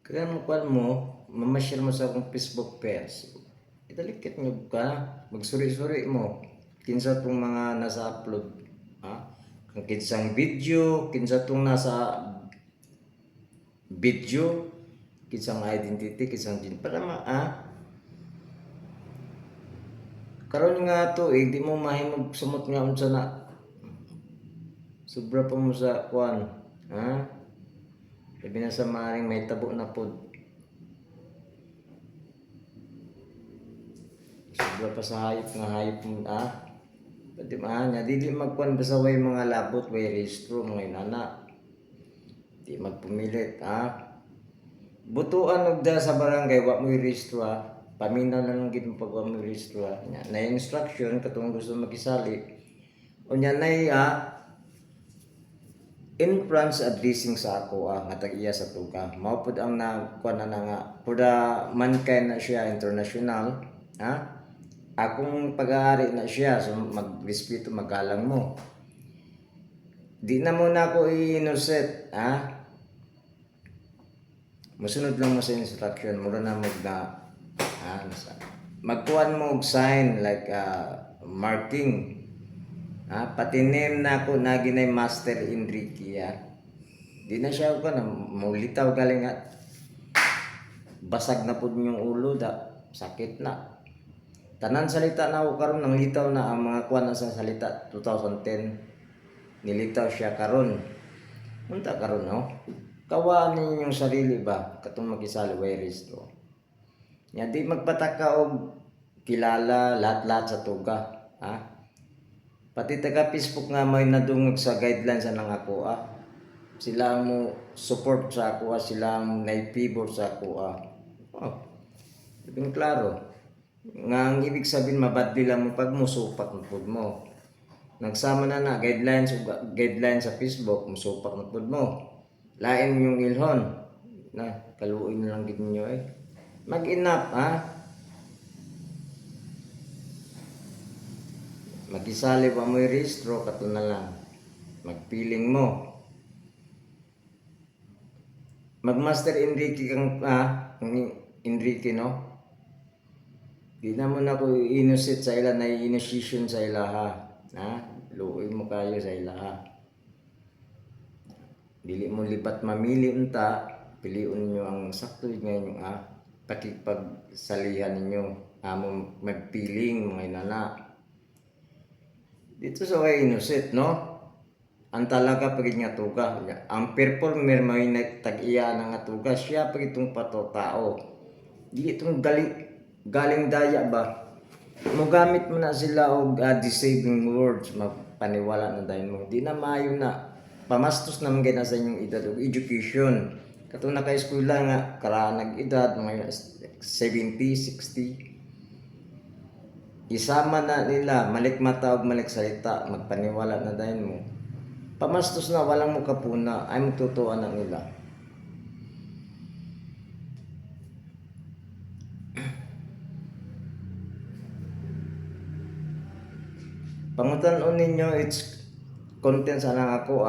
Kaya mo kwan mo, mamashare mo sa akong Facebook page. Italikit nyo ka, magsuri-suri mo. Kinsa tong mga nasa upload. Ha? Kung kinsang video, kinsa tong nasa video, kinsang identity, kinsang din. Para karon nga to, di mo mahimog sumot nga unsa na. Sobra pa mo sa kwan. Ha? Sabi na sa maring may tabo na pod. Sobra pa sa hayop nga hayop mo, Pwede nya dili magkuan basta way mga labot, way rehistro, mga inana. Di magpumilit, Butuan og da sa barangay, wa mo i-rehistro, Paminaw na lang gid mo pag wa mo i-rehistro, Na instruction katong gusto makisali. Unya nay in France addressing sa ako nga tag-iya sa tuga. Mao pud ang nakuan na nga for the mankind na siya international, akong pag-aari na siya, so magrespeto, magalang mo. Di na muna ako i-inuset, Musunod lang mo sa instruction, mura na magkuhan mo og sign like marking. Pati name na ako na ginay Master Enrique, Di na siya ko na maulitaw galing at basag na pud yung ulo sakit na. Tanan salita na ako karon nang litaw na ang mga kuan sa salita 2010. Nilitaw siya karon. Unta karon no? Kawaan ninyong sarili ba katong makisali way resto. Nya di magpataka og kilala lahat-lahat sa tuga, Pati taga Facebook nga may nadungog sa guidelines nang ako, Sila mo support sa ako, sila ang naipibor sa ako, Ibig klaro. Nga ang ibig sabihin mabadli lang mo pag musupak ng pud mo. Nagsama na guidelines sa Facebook, musupak ng pud mo. Lain yung ilhon. Kaluoy na lang gid ninyo Mag-inap, Magisali pa mo i-rehistro kato na lang. Magpiling mo. Mag-Master Enrique kang Enrique no? Di naman ako inusit sa ila na initiation sa ila Luoy mo kayo sa ila Dili mo lipat mamili unta, piliun niyo ang sakto ngayon pakipagsalihan ninyo. Amo magpiling mga inana. Dito sa way inusit no? Ang talaga pagid nga tuga. Ang performer may tag-iya na nga tuga, siya pagid itong tao. Dili itong galing daya ba? Mogamit mo na sila og deceiving words, magpaniwala na dahil mo. Di na maayo na. Pamastos naman gina sa inyong edad og education. Katong naka-eskwela nga, karaan nag-edad, mga 70, 60. Isama na nila, malik mata og malik salita, magpaniwala na dahil mo. Pamastos na, walang mo kapuna, ay magtutuan na nila. Pangutan-on ninyo, it's content sana ako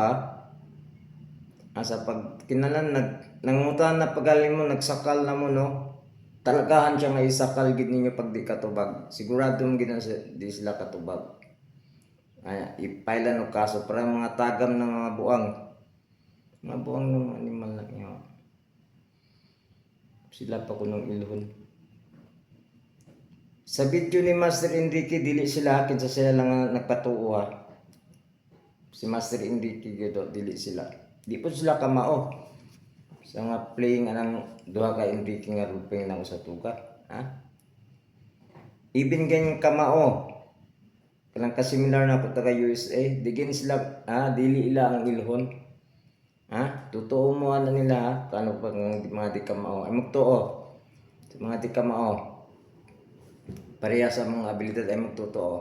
asa pag kinalan nangutan na pagaling mo nagsakal na mo no, talagahan siya nga isakal gid ninyo pag di katubag. Sigurado mo gid di sila katubag. Ipailan og kaso para mga tagam ng mga buang ng animal na niyo. Sila pa kunong ilhon. Sa video ni Master Enrique, dili sila akin sa sila lang nagpatuo Si Master Enrique gito, dili sila. Di po sila kamao. Sa nga playing anang duha ka Enrique nga rupeng na sa tuga. Even ganyan kamao. Kanang kasimilar na ko taga USA, digin sila, dili ila ang ilhon. Totoo mo nila kano pag mga di kamao. Ay magtuo. Sa mga di kamao. Pareha sa mga abilidad ay magtotoo.